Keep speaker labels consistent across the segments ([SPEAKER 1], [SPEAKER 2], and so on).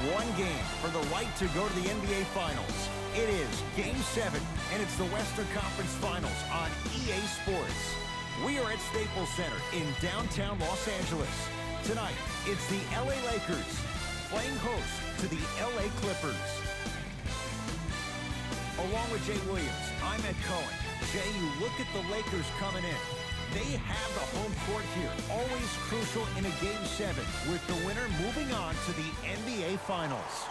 [SPEAKER 1] One game for the right to go to the NBA Finals. It is Game 7, and it's the Western Conference Finals on EA Sports. We are at Staples Center in downtown Los Angeles. Tonight, it's the LA Lakers playing host to the LA Clippers. Along with Jay Williams, I'm Ed Cohen. Jay, you look at the Lakers coming in. They have the home court here, always crucial in a Game 7, with the winner moving on to the NBA Finals.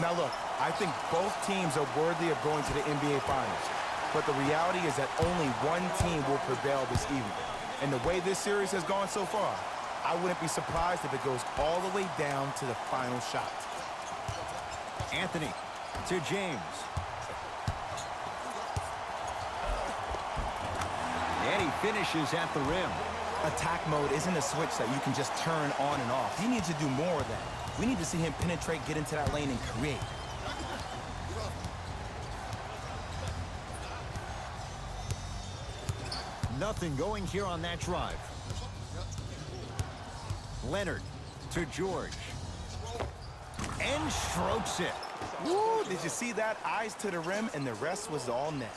[SPEAKER 2] Now look, I think both teams are worthy of going to the NBA Finals. But the reality is that only one team will prevail this evening. And the way this series has gone so far, I wouldn't be surprised if it goes all the way down to the final shot.
[SPEAKER 1] Anthony to James. And he finishes at the rim.
[SPEAKER 2] Attack mode isn't a switch that you can just turn on and off. He needs to do more of that. We need to see him penetrate, get into that lane, and create.
[SPEAKER 1] Nothing going here on that drive. Leonard to George. And strokes it.
[SPEAKER 2] Woo! Did you see that? Eyes to the rim, and the rest was all net.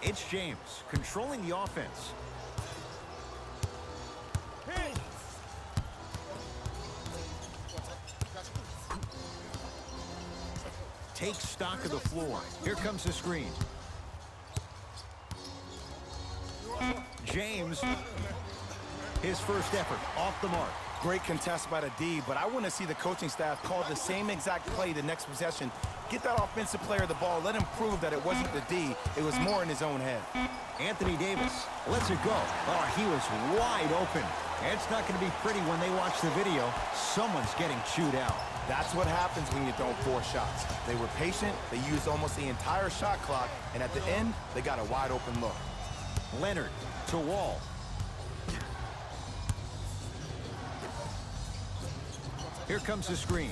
[SPEAKER 1] It's James controlling the offense. Take stock of the floor. Here comes the screen. James, his first effort off the mark.
[SPEAKER 2] Great contest by the D, but I want to see the coaching staff call the same exact play the next possession. Get that offensive player the ball. Let him prove that it wasn't the D. It was more in his own head.
[SPEAKER 1] Anthony Davis lets it go. Oh, he was wide open. It's not going to be pretty when they watch the video. Someone's getting chewed out.
[SPEAKER 2] That's what happens when you don't force shots. They were patient. They used almost the entire shot clock. And at the end, they got a wide open look.
[SPEAKER 1] Leonard to Wall. Here comes the screen.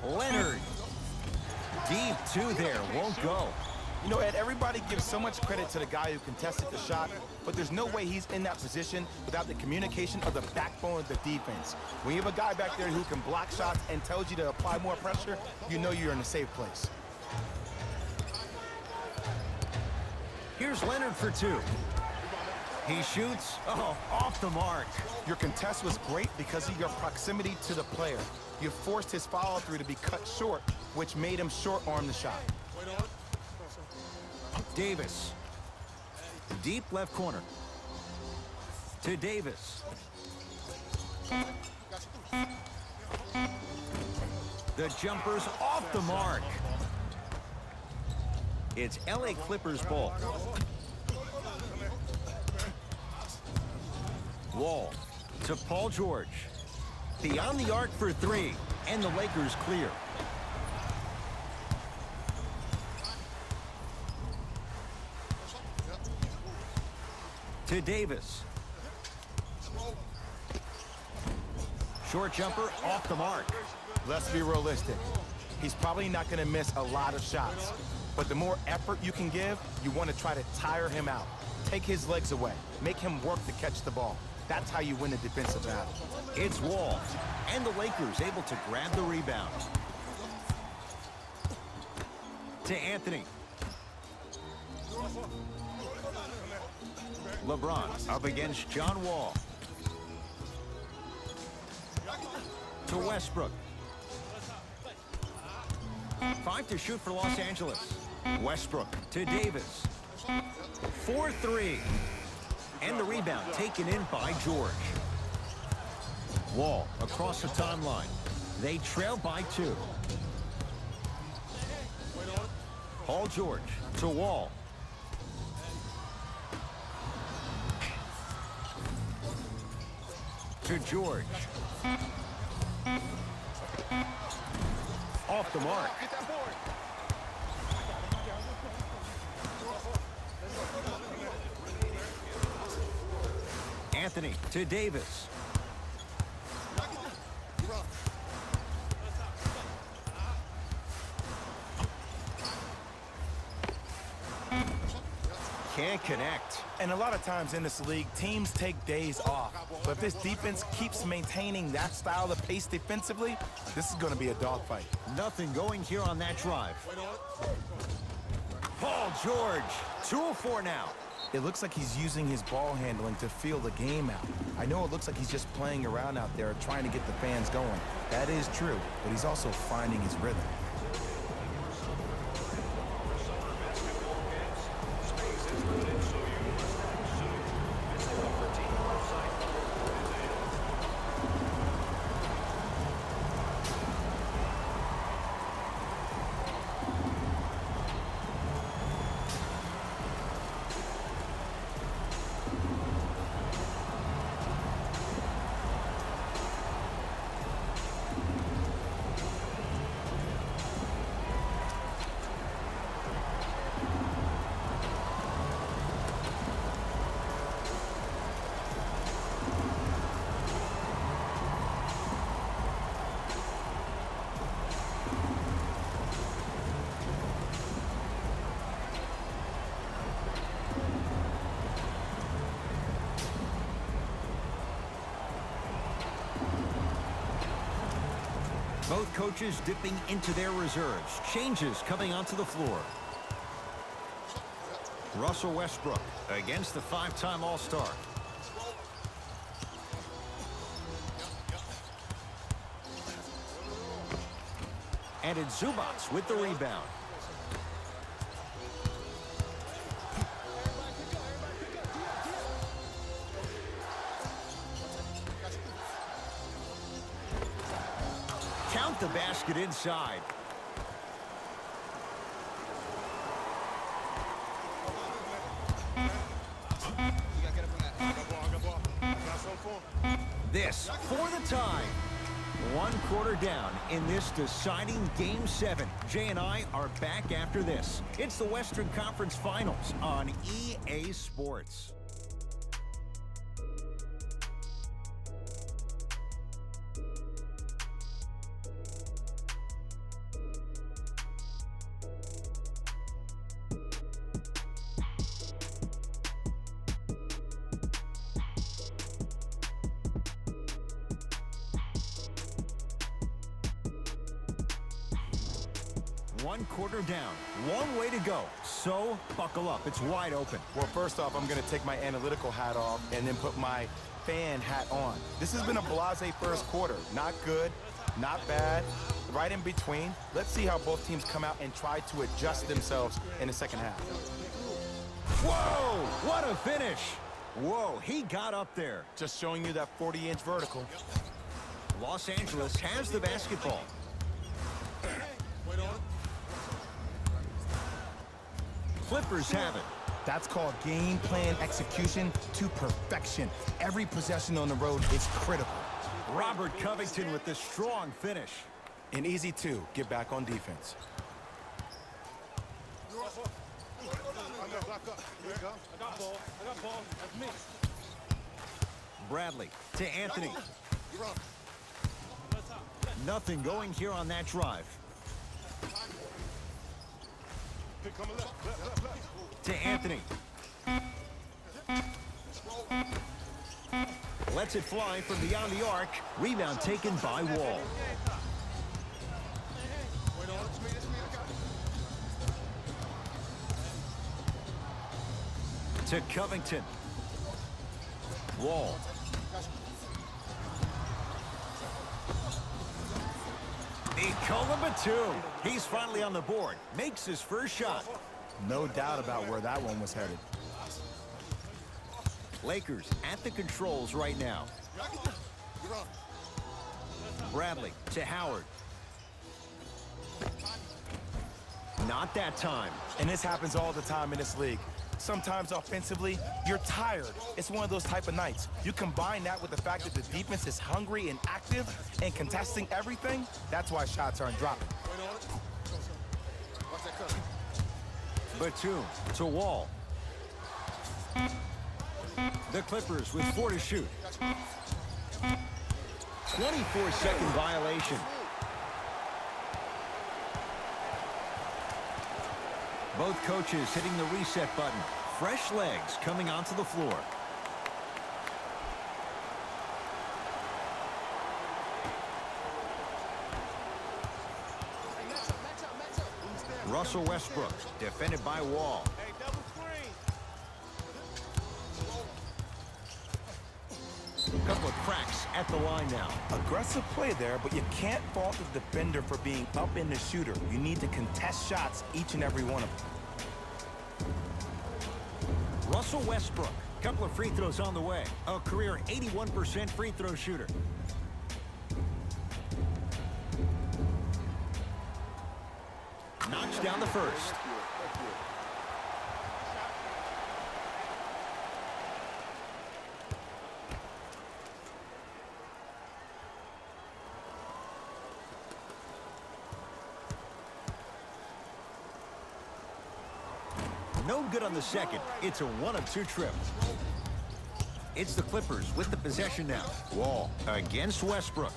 [SPEAKER 1] Leonard. Deep two there. Won't go.
[SPEAKER 2] You know, Ed, everybody gives so much credit to the guy who contested the shot, but there's no way he's in that position without the communication of the backbone of the defense. When you have a guy back there who can block shots and tells you to apply more pressure, you know you're in a safe place.
[SPEAKER 1] Here's Leonard for two. He shoots. Oh, off the mark.
[SPEAKER 2] Your contest was great because of your proximity to the player. You forced his follow-through to be cut short, which made him short-arm the shot.
[SPEAKER 1] Davis. Deep left corner. To Davis. The jumper's off the mark. It's LA Clippers ball. Wall to Paul George. Beyond the arc for three, and the Lakers clear. To Davis. Short jumper off the mark.
[SPEAKER 2] Let's be realistic. He's probably not going to miss a lot of shots. But the more effort you can give, you want to try to tire him out. Take his legs away. Make him work to catch the ball. That's how you win a defensive battle.
[SPEAKER 1] It's Wall, and the Lakers able to grab the rebound. To Anthony. LeBron up against John Wall. To Westbrook. 5 to shoot for Los Angeles. Westbrook to Davis. 4-3. And the rebound taken in by George. Wall across the timeline. They trail by 2. Paul George to Wall. To George. Off the mark. Anthony to Davis. Can't connect.
[SPEAKER 2] And a lot of times in this league, teams take days off. But if this defense keeps maintaining that style of pace defensively, this is going to be a dogfight.
[SPEAKER 1] Nothing going here on that drive. Paul George, 2-of-4 now.
[SPEAKER 2] It looks like he's using his ball handling to feel the game out. I know it looks like he's just playing around out there trying to get the fans going. That is true, but he's also finding his rhythm.
[SPEAKER 1] Both coaches dipping into their reserves. Changes coming onto the floor. Russell Westbrook against the 5-time All-Star. And it's Zubac with the rebound. Count the basket inside. This for the tie. 1 quarter down in this deciding Game 7. Jay and I are back after this. It's the Western Conference Finals on EA Sports. One quarter down, one way to go. So buckle up, it's wide open.
[SPEAKER 2] Well, first off, I'm going to take my analytical hat off and then put my fan hat on. This has been a blasé first quarter. Not good, not bad, right in between. Let's see how both teams come out and try to adjust themselves in the second half.
[SPEAKER 1] Whoa, what a finish. Whoa, he got up there.
[SPEAKER 2] Just showing you that 40-inch vertical.
[SPEAKER 1] Los Angeles has the basketball. Clippers have it.
[SPEAKER 2] That's called game plan execution to perfection. Every possession on the road is critical.
[SPEAKER 1] Robert Covington with the strong finish.
[SPEAKER 2] And easy too, get back on defense.
[SPEAKER 1] Bradley to Anthony. Nothing going here on that drive. To Anthony. Lets it fly from beyond the arc. Rebound taken by Wall. To Covington. Wall. Nikola Batum. He's finally on the board. Makes his first shot.
[SPEAKER 2] No doubt about where that one was headed.
[SPEAKER 1] Lakers at the controls right now. Bradley to Howard. Not that time.
[SPEAKER 2] And this happens all the time in this league. Sometimes offensively, you're tired. It's one of those type of nights. You combine that with the fact that the defense is hungry and active and contesting everything, that's why shots aren't dropping.
[SPEAKER 1] Batum to Wall. The Clippers with 4 to shoot. 24-second violation. Both coaches hitting the reset button. fresh legs coming onto the floor. Russell Westbrook, defended by Wall. A couple of cracks at the line now.
[SPEAKER 2] Aggressive play there, but you can't fault the defender for being up in the shooter. You need to contest shots, each and every one of them.
[SPEAKER 1] Russell Westbrook, a couple of free throws on the way. A career 81% free throw shooter. Knocks down the first. No good on the second. It's a 1-of-2 trip. It's the Clippers with the possession now. Wall against Westbrook.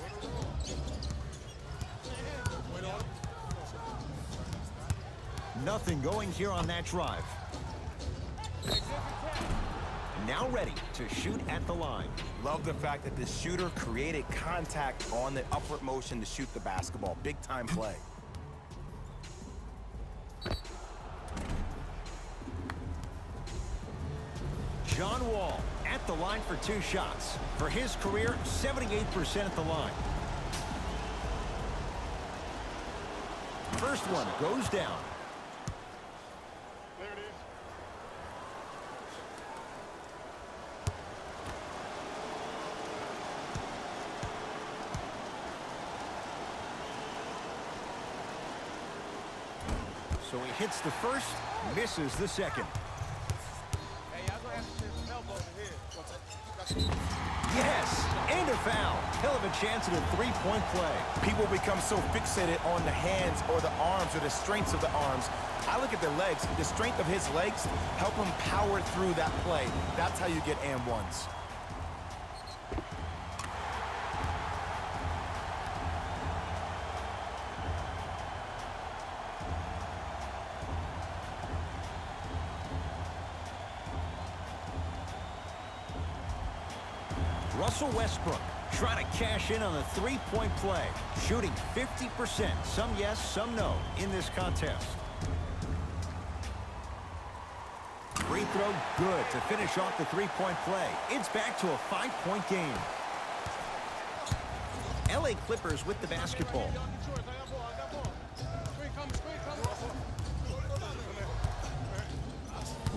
[SPEAKER 1] Nothing going here on that drive. Now ready to shoot at the line.
[SPEAKER 2] Love the fact that the shooter created contact on the upward motion to shoot the basketball. Big time play.
[SPEAKER 1] John Wall at the line for 2 shots. For his career, 78% at the line. First one goes down.
[SPEAKER 3] There it is.
[SPEAKER 1] So he hits the first, misses the second.
[SPEAKER 3] Hey, y'all gonna have to send some help over here.
[SPEAKER 1] Yes, and a foul. Hell of a chance at a 3-point play.
[SPEAKER 2] People become so fixated on the hands or the arms or the strengths of the arms. I look at the legs. The strength of his legs help him power through that play. That's how you get and ones.
[SPEAKER 1] Russell Westbrook trying to cash in on a 3-point play. Shooting 50%. Some yes, some no in this contest. Free throw good to finish off the 3-point play. It's back to a 5-point game. LA Clippers with the basketball.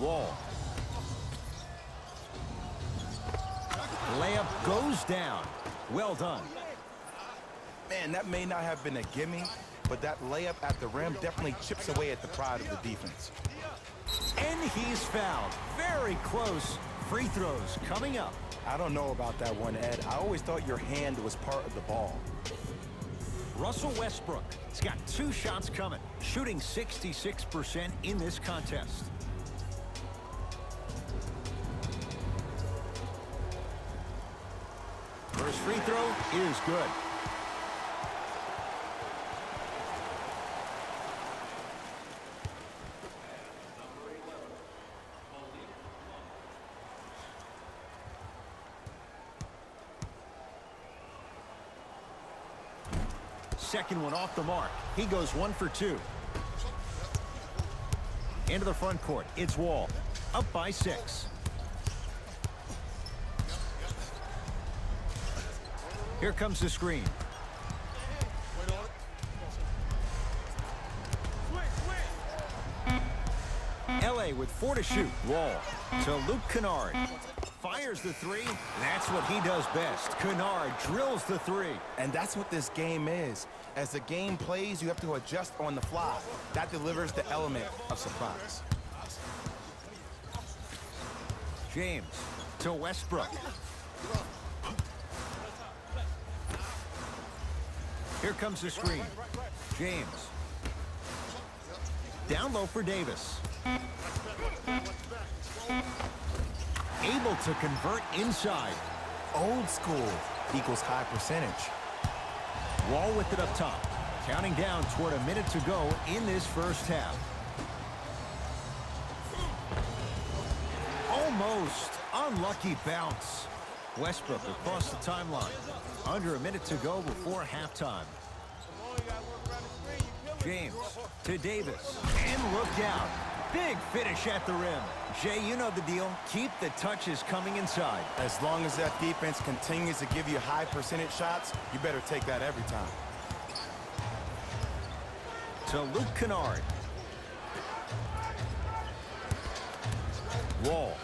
[SPEAKER 1] Wall. Layup goes down. Well done.
[SPEAKER 2] Man, that may not have been a gimme, but that layup at the rim definitely chips away at the pride of the defense.
[SPEAKER 1] And he's fouled. Very close. Free throws coming up.
[SPEAKER 2] I don't know about that one, Ed. I always thought your hand was part of the ball.
[SPEAKER 1] Russell Westbrook has got 2 shots coming, shooting 66% in this contest. First free throw is good. Second one off the mark. He goes 1 for 2. Into the front court. It's Wall. Up by 6. Here comes the screen. LA with 4 to shoot. Wall to Luke Kennard. Fires the 3. That's what he does best. Kennard drills the 3.
[SPEAKER 2] And that's what this game is. As the game plays, you have to adjust on the fly. That delivers the element of surprise.
[SPEAKER 1] James to Westbrook. Here comes the screen. James. Down low for Davis. Able to convert inside.
[SPEAKER 2] Old school equals high percentage.
[SPEAKER 1] Wall with it up top. Counting down toward a minute to go in this first half. Almost. Unlucky bounce. Westbrook across the timeline. Under a minute to go before halftime. James to Davis. And look out. Big finish at the rim. Jay, you know the deal. Keep the touches coming inside.
[SPEAKER 2] As long as that defense continues to give you high percentage shots, you better take that every time.
[SPEAKER 1] To Luke Kennard. Wall.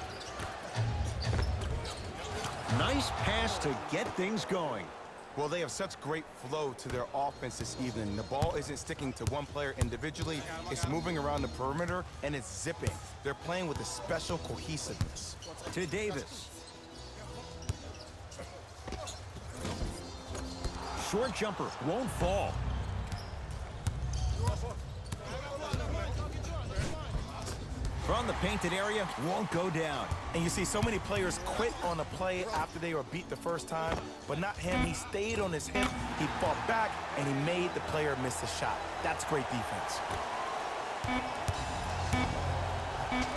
[SPEAKER 1] Nice pass to get things going.
[SPEAKER 2] Well, they have such great flow to their offense this evening. The ball isn't sticking to one player individually. It's moving around the perimeter, and it's zipping. They're playing with a special cohesiveness.
[SPEAKER 1] To Davis. Short jumper won't fall. From the painted area, won't go down.
[SPEAKER 2] And you see so many players quit on a play after they were beat the first time, but not him. He stayed on his hip, he fought back, and he made the player miss the shot. That's great defense.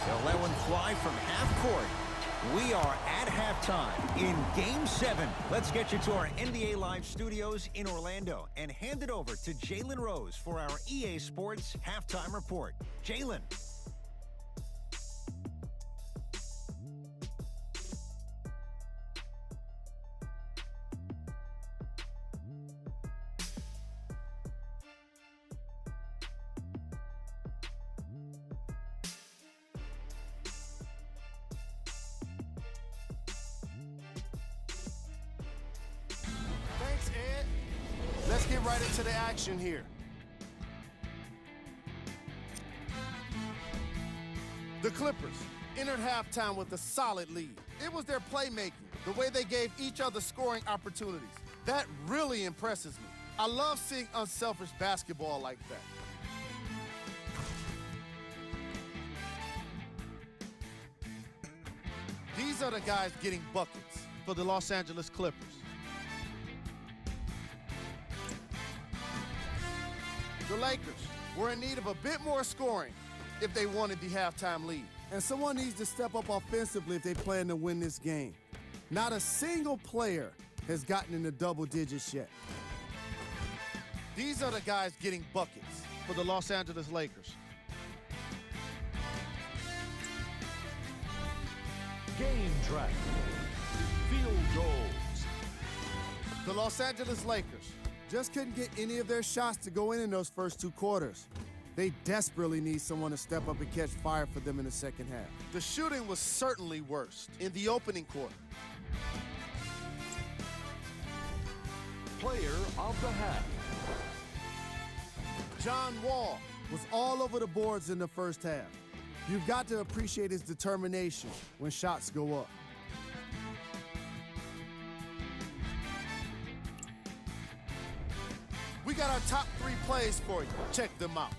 [SPEAKER 1] They'll let one fly from half court. We are at halftime in Game 7. Let's get you to our NBA Live studios in Orlando and hand it over to Jalen Rose for our EA Sports Halftime Report. Jalen.
[SPEAKER 4] Thanks, Ed. Let's get right into the action here. The Clippers entered halftime with a solid lead. It was their playmaking, the way they gave each other scoring opportunities. That really impresses me. I love seeing unselfish basketball like that. These are the guys getting buckets for the Los Angeles Clippers. The Lakers were in need of a bit more scoring if they wanted the halftime lead. And someone needs to step up offensively if they plan to win this game. Not a single player has gotten into double digits yet. These are the guys getting buckets for the Los Angeles Lakers.
[SPEAKER 5] Game track. Field goals.
[SPEAKER 4] The Los Angeles Lakers just couldn't get any of their shots to go in those first two quarters. They desperately need someone to step up and catch fire for them in the second half. The shooting was certainly worst in the opening quarter.
[SPEAKER 5] Player of the half.
[SPEAKER 4] John Wall was all over the boards in the first half. You've got to appreciate his determination when shots go up. We got our top 3 plays for you. Check them out.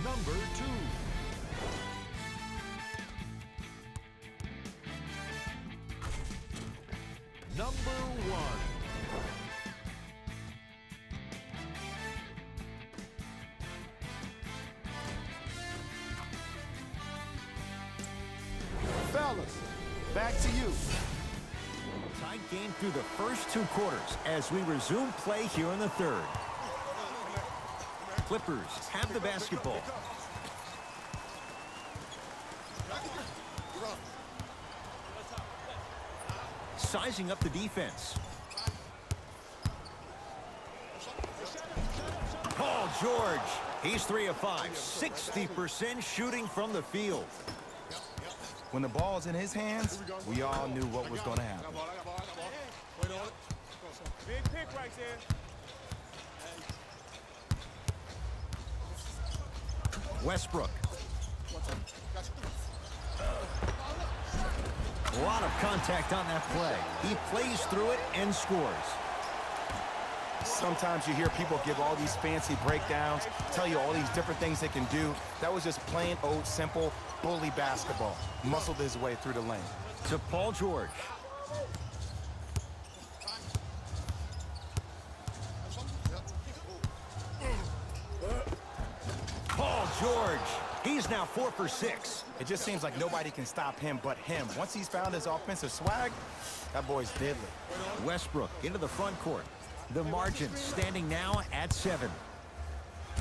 [SPEAKER 5] Number 2. Number 1.
[SPEAKER 4] Fellas, back to you.
[SPEAKER 1] Tight game through the first 2 quarters as we resume play here in the third. Clippers have the basketball. Sizing up the defense. Paul George, he's 3 of 5, 60% shooting from the field.
[SPEAKER 2] When the ball's in his hands, we all knew what was going to happen.
[SPEAKER 3] Big pick right there.
[SPEAKER 1] Westbrook. A lot of contact on that play. He plays through it and scores.
[SPEAKER 2] Sometimes you hear people give all these fancy breakdowns, tell you all these different things they can do. That was just plain old simple bully basketball. Muscled his way through the lane.
[SPEAKER 1] To Paul George. Paul George He's now 4 for 6.
[SPEAKER 2] It just seems like nobody can stop him but him. Once he's found his offensive swag, that boy's deadly.
[SPEAKER 1] Westbrook into the front court. The margin standing now at 7.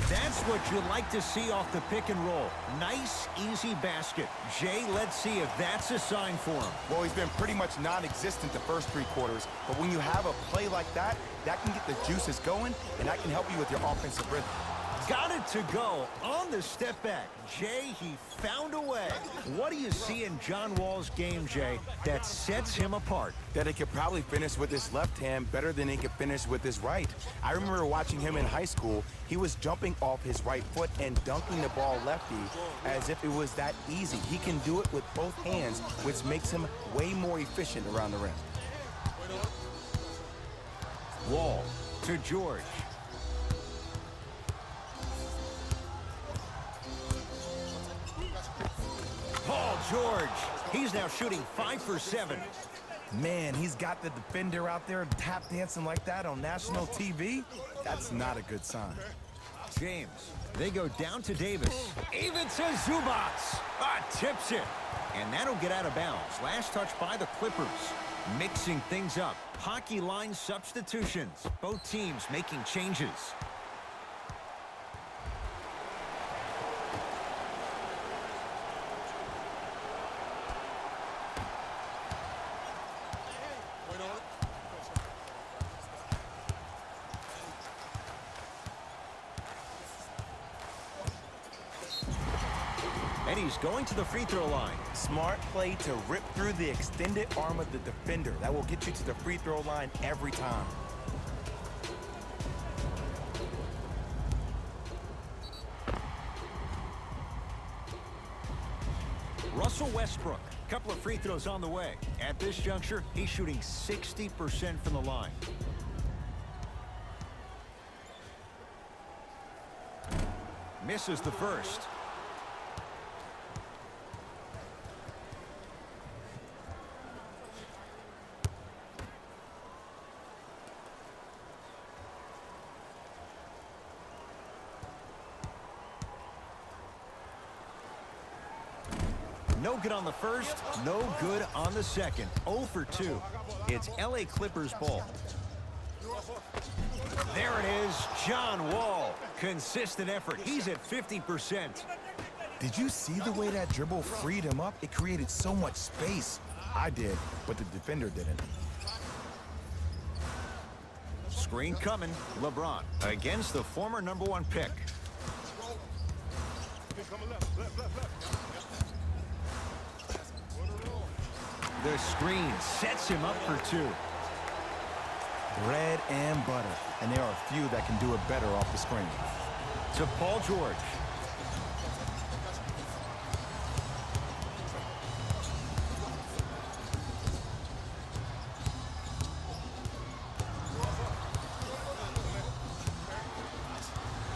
[SPEAKER 1] That's what you like to see off the pick and roll. Nice, easy basket. Jay, let's see if that's a sign for him.
[SPEAKER 2] Well, he's been pretty much non-existent the first 3 quarters, but when you have a play like that, that can get the juices going, and that can help you with your offensive rhythm.
[SPEAKER 1] Got it to go on the step back. Jay, he found a way. What do you see in John Wall's game, Jay, that sets him apart?
[SPEAKER 2] That he could probably finish with his left hand better than he could finish with his right. I remember watching him in high school. He was jumping off his right foot and dunking the ball lefty as if it was that easy. He can do it with both hands, which makes him way more efficient around the rim.
[SPEAKER 1] Wall to George. Paul George. He's now shooting 5 for 7.
[SPEAKER 2] Man, he's got the defender out there tap dancing like that on national TV. That's not a good sign.
[SPEAKER 1] James. They go down to Davis. Even to Zubats. Tips it. And that'll get out of bounds. Last touch by the Clippers. Mixing things up. Hockey line substitutions. Both teams making changes. And he's going to the free throw line.
[SPEAKER 2] Smart play to rip through the extended arm of the defender. That will get you to the free throw line every time.
[SPEAKER 1] Russell Westbrook, couple of free throws on the way. At this juncture, he's shooting 60% from the line. Misses the first. No good on the first, no good on the second. 0 for 2. It's LA Clippers ball. There it is, John Wall. Consistent effort. He's at 50%.
[SPEAKER 2] Did you see the way that dribble freed him up? It created so much space. I did, but the defender didn't.
[SPEAKER 1] Screen coming. LeBron against the former #1 pick. The screen sets him up for 2.
[SPEAKER 2] Bread and butter. And there are a few that can do it better off the screen.
[SPEAKER 1] To Paul George.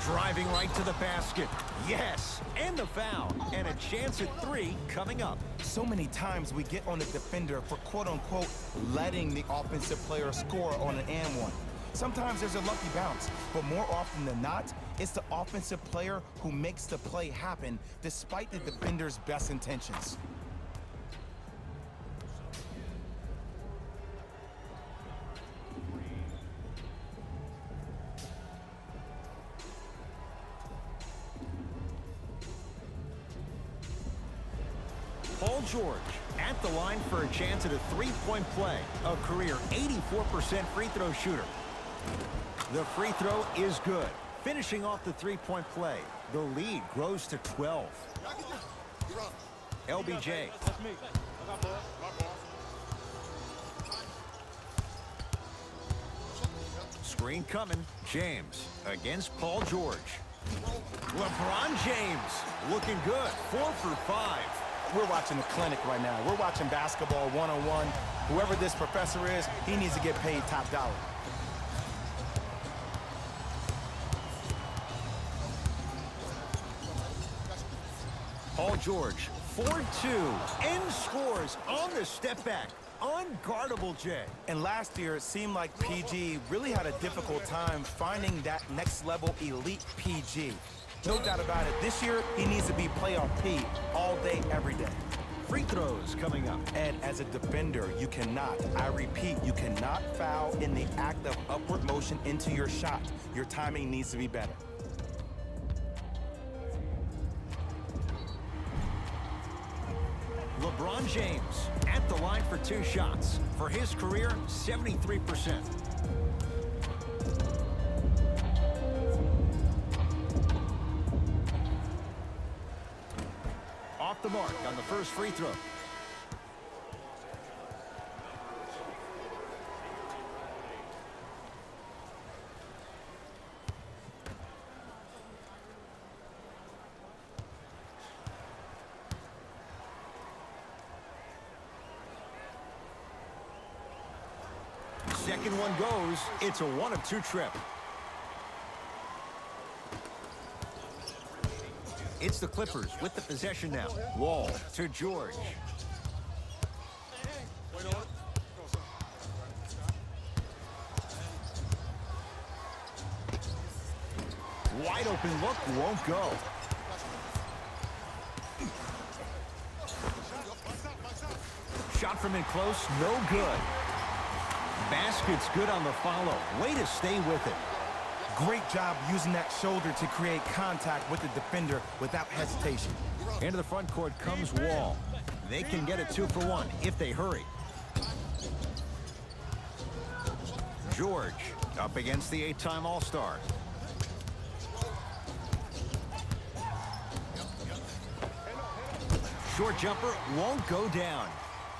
[SPEAKER 1] Driving right to the basket. Yes, and the foul. And a chance at 3 coming up.
[SPEAKER 2] So many times we get on the defender for quote-unquote letting the offensive player score on an and one. Sometimes there's a lucky bounce, but more often than not, it's the offensive player who makes the play happen despite the defender's best intentions.
[SPEAKER 1] Paul George at the line for a chance at a 3-point play. A career 84% free throw shooter. The free throw is good. Finishing off the 3-point play. The lead grows to 12. LBJ. Screen coming. James against Paul George. LeBron James looking good. 4 for 5.
[SPEAKER 2] We're watching a clinic right now. We're watching basketball one-on-one. Whoever this professor is, he needs to get paid top dollar.
[SPEAKER 1] Paul George, 4-2, and scores on the step back. Unguardable, Jay.
[SPEAKER 2] And last year, it seemed like PG really had a difficult time finding that next level elite PG. No doubt about it. This year, he needs to be playoff P all day, every day.
[SPEAKER 1] Free throws coming up.
[SPEAKER 2] And as a defender, you cannot, I repeat, you cannot foul in the act of upward motion into your shot. Your timing needs to be better.
[SPEAKER 1] LeBron James at the line for 2 shots. For his career, 73%. Off the mark on the first free throw. Second one goes. It's a 1 of 2 trip. It's the Clippers with the possession now. Wall to George. Wide open look, won't go. Shot from in close, no good. Basket's good on the follow. Way to stay with it.
[SPEAKER 2] Great job using that shoulder to create contact with the defender without hesitation.
[SPEAKER 1] Into the front court comes Wall. They can get it 2 for 1 if they hurry. George up against the 8-time All-Star. Short jumper won't go down.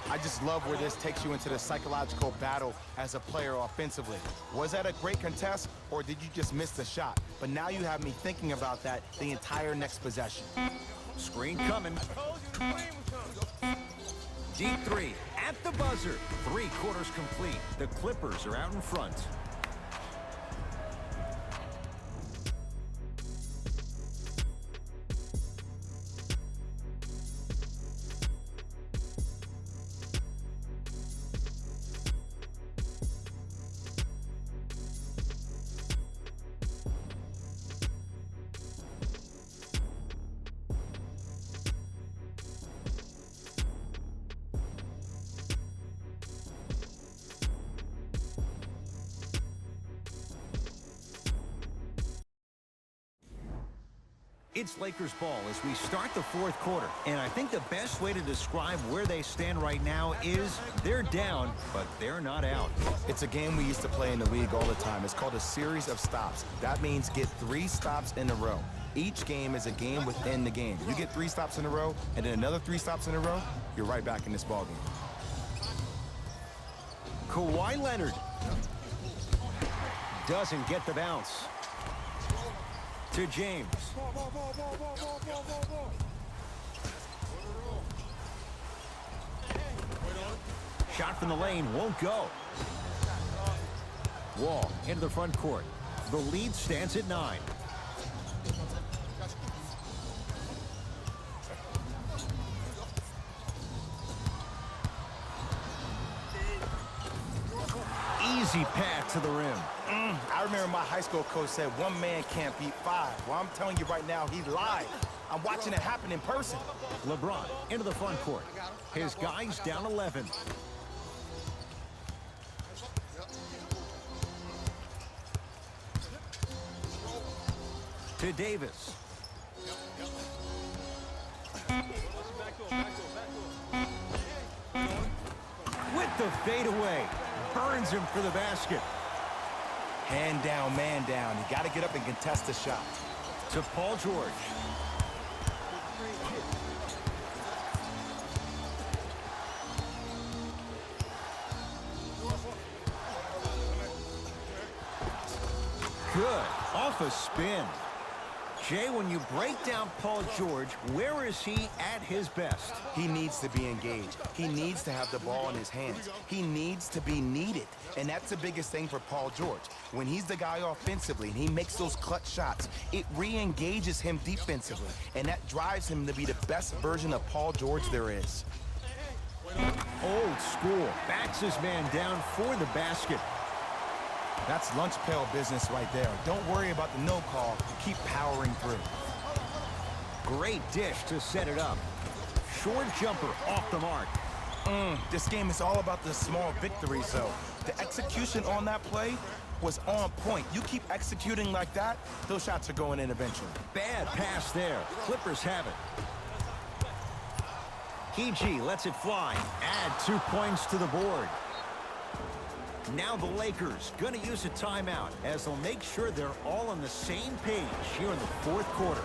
[SPEAKER 2] I just love where this takes you into the psychological battle as a player offensively. Was that a great contest, or did you just miss the shot? But now you have me thinking about that the entire next possession.
[SPEAKER 1] Screen coming. Deep 3 at the buzzer. 3 quarters complete. The Clippers are out in front. It's Lakers ball as we start the 4th quarter. And I think the best way to describe where they stand right now is they're down, but they're not out.
[SPEAKER 2] It's a game we used to play in the league all the time. It's called a series of stops. That means get 3 stops in a row. Each game is a game within the game. You get 3 stops in a row, and then another 3 stops in a row, you're right back in this ball game.
[SPEAKER 1] Kawhi Leonard doesn't get the bounce. To James. Shot from the lane won't go. Wall into the front court. The lead stands at 9. Easy pass to the rim.
[SPEAKER 2] I remember my high school coach said 1 man can't beat 5. Well, I'm telling you right now, he lied. I'm watching it happen in person.
[SPEAKER 1] LeBron into the front court. His guys down 11. To Davis. With the fadeaway. Burns him for the basket.
[SPEAKER 2] Hand down, man down. You got to get up and contest the shot.
[SPEAKER 1] To Paul George. Good. Off a spin. Jay, when you break down Paul George, where is he at his best?
[SPEAKER 2] He needs to be engaged. He needs to have the ball in his hands. He needs to be needed. And that's the biggest thing for Paul George. When he's the guy offensively and he makes those clutch shots, it re-engages him defensively. And that drives him to be the best version of Paul George there is.
[SPEAKER 1] Old school. Backs his man down for the basket.
[SPEAKER 2] That's lunch pail business right there. Don't worry about the no call. Keep powering through.
[SPEAKER 1] Great dish to set it up. Short jumper off the mark.
[SPEAKER 2] This game is all about the small victories, though. The execution on that play was on point. You keep executing like that, those shots are going in eventually.
[SPEAKER 1] Bad pass there. Clippers have it. PG lets it fly. Add 2 points to the board. Now the Lakers going to use a timeout as they'll make sure they're all on the same page here in the fourth quarter.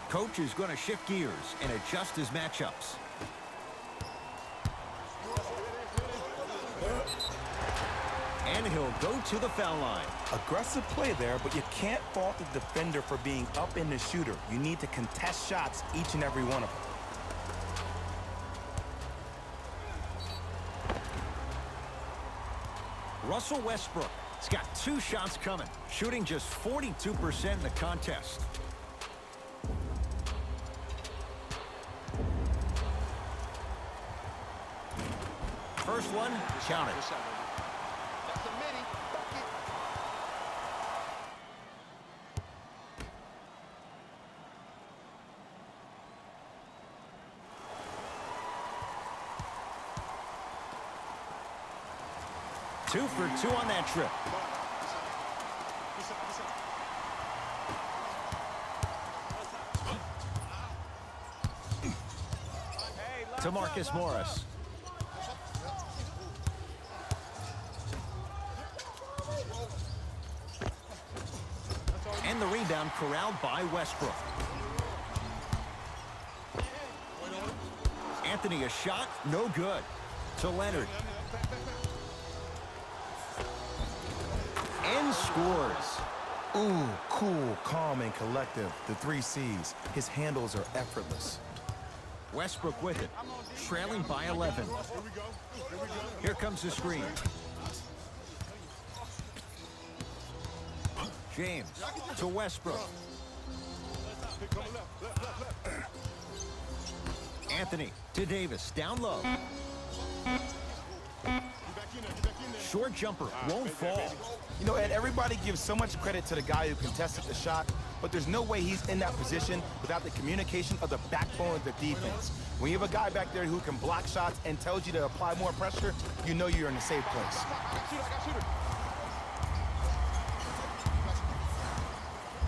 [SPEAKER 1] Coach is going to shift gears and adjust his matchups. And he'll go to the foul line.
[SPEAKER 2] Aggressive play there, but you can't fault the defender for being up in the shooter. You need to contest shots, each and every one of them.
[SPEAKER 1] Russell Westbrook has got 2 shots coming, shooting just 42% in the contest. First one, count it.
[SPEAKER 3] That's a mini. Bucket.
[SPEAKER 1] Two for 2 on that trip. To Marcus Morris. And the rebound corralled by Westbrook. Anthony, a shot, no good. To Leonard. And scores.
[SPEAKER 2] Ooh, cool, calm, and collective. The 3 C's. His handles are effortless.
[SPEAKER 1] Westbrook with it, trailing by 11. Here comes the screen. James to Westbrook. Anthony to Davis, down low. Short jumper won't fall.
[SPEAKER 2] You know, Ed, everybody gives so much credit to the guy who contested the shot, but there's no way he's in that position without the communication of the backbone of the defense. When you have a guy back there who can block shots and tells you to apply more pressure, you know you're in a safe place.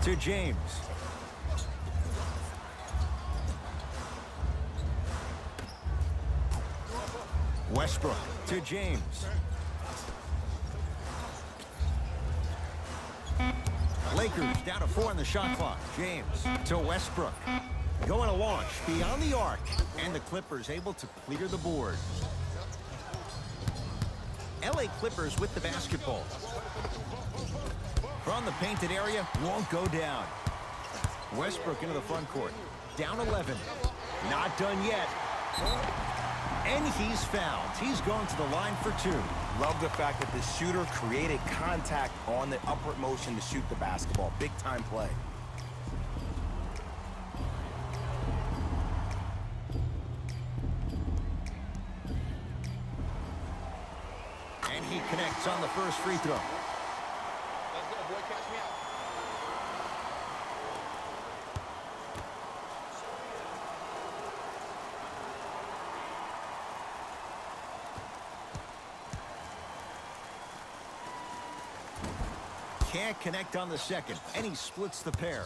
[SPEAKER 1] To James. Westbrook to James. Lakers down to 4 on the shot clock. James to Westbrook. Going to launch beyond the arc. And the Clippers able to clear the board. LA Clippers with the basketball. From the painted area, won't go down. Westbrook into the front court. Down 11. Not done yet. And he's fouled. He's going to the line for 2.
[SPEAKER 2] Love the fact that the shooter created contact on the upward motion to shoot the basketball. Big time play.
[SPEAKER 1] And he connects on the first free throw.
[SPEAKER 3] Let's go, boy. Catch me out.
[SPEAKER 1] Can't connect on the second, and he splits the pair.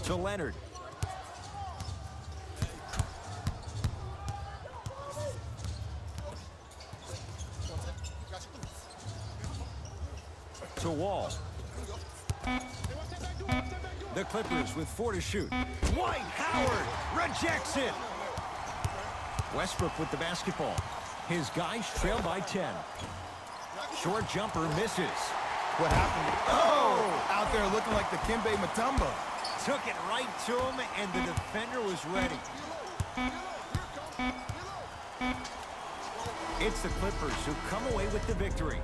[SPEAKER 1] To Leonard. To Wall. The Clippers with 4 to shoot. Dwight Howard rejects it. Westbrook with the basketball. His guys trail by 10. Short jumper misses.
[SPEAKER 2] What happened? Oh! Out there looking like the Kimbe Mutombo.
[SPEAKER 1] Took it right to him, and the defender was ready. It's the Clippers who come away with the victory.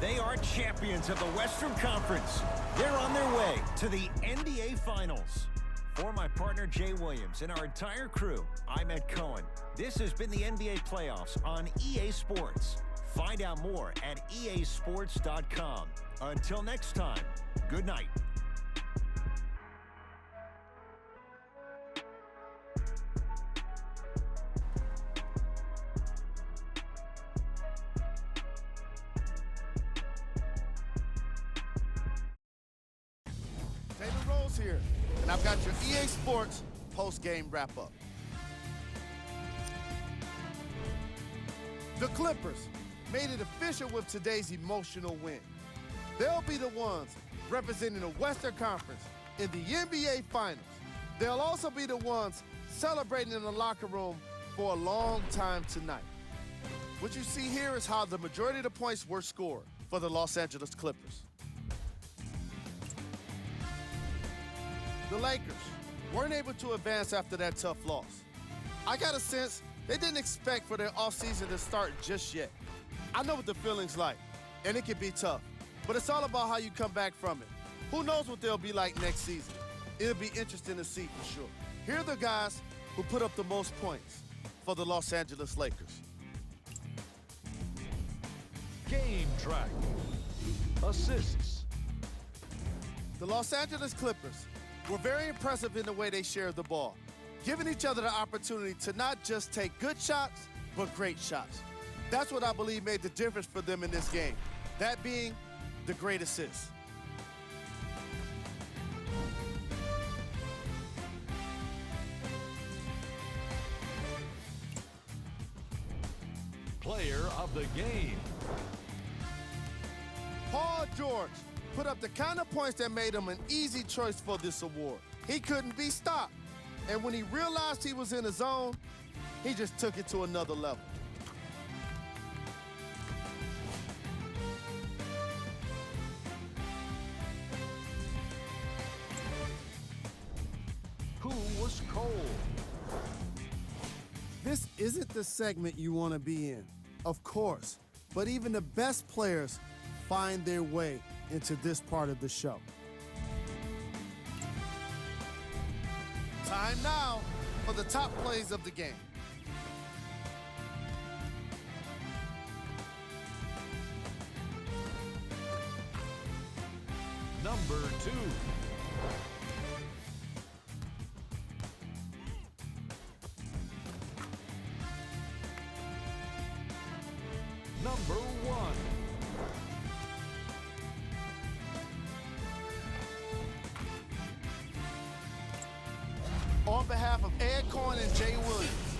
[SPEAKER 1] They are champions of the Western Conference. They're on their way to the NBA Finals. For my partner, Jay Williams, and our entire crew, I'm Ed Cohen. This has been the NBA Playoffs on EA Sports. Find out more at easports.com. Until next time, good night.
[SPEAKER 4] Taylor Rose here, and I've got your EA Sports post-game wrap-up. The Clippers made it official with today's emotional win. They'll be the ones representing the Western Conference in the NBA Finals. They'll also be the ones celebrating in the locker room for a long time tonight. What you see here is how the majority of the points were scored for the Los Angeles Clippers. The Lakers weren't able to advance after that tough loss. I got a sense they didn't expect for their offseason to start just yet. I know what the feeling's like, and it can be tough, but it's all about how you come back from it. Who knows what they'll be like next season? It'll be interesting to see for sure. Here are the guys who put up the most points for the Los Angeles Lakers.
[SPEAKER 5] Game track. Assists.
[SPEAKER 4] The Los Angeles Clippers were very impressive in the way they shared the ball, giving each other the opportunity to not just take good shots, but great shots. That's what I believe made the difference for them in this game, that being the great assists.
[SPEAKER 5] Player of the game.
[SPEAKER 4] Paul George put up the kind of points that made him an easy choice for this award. He couldn't be stopped, and when he realized he was in the zone, he just took it to another level.
[SPEAKER 5] Who was cold?
[SPEAKER 4] This isn't the segment you want to be in, of course, but even the best players find their way into this part of the show. Time now for the top plays of the game.
[SPEAKER 5] Number 2. Number 1.
[SPEAKER 4] On behalf of Ed Cohen and Jay Williams,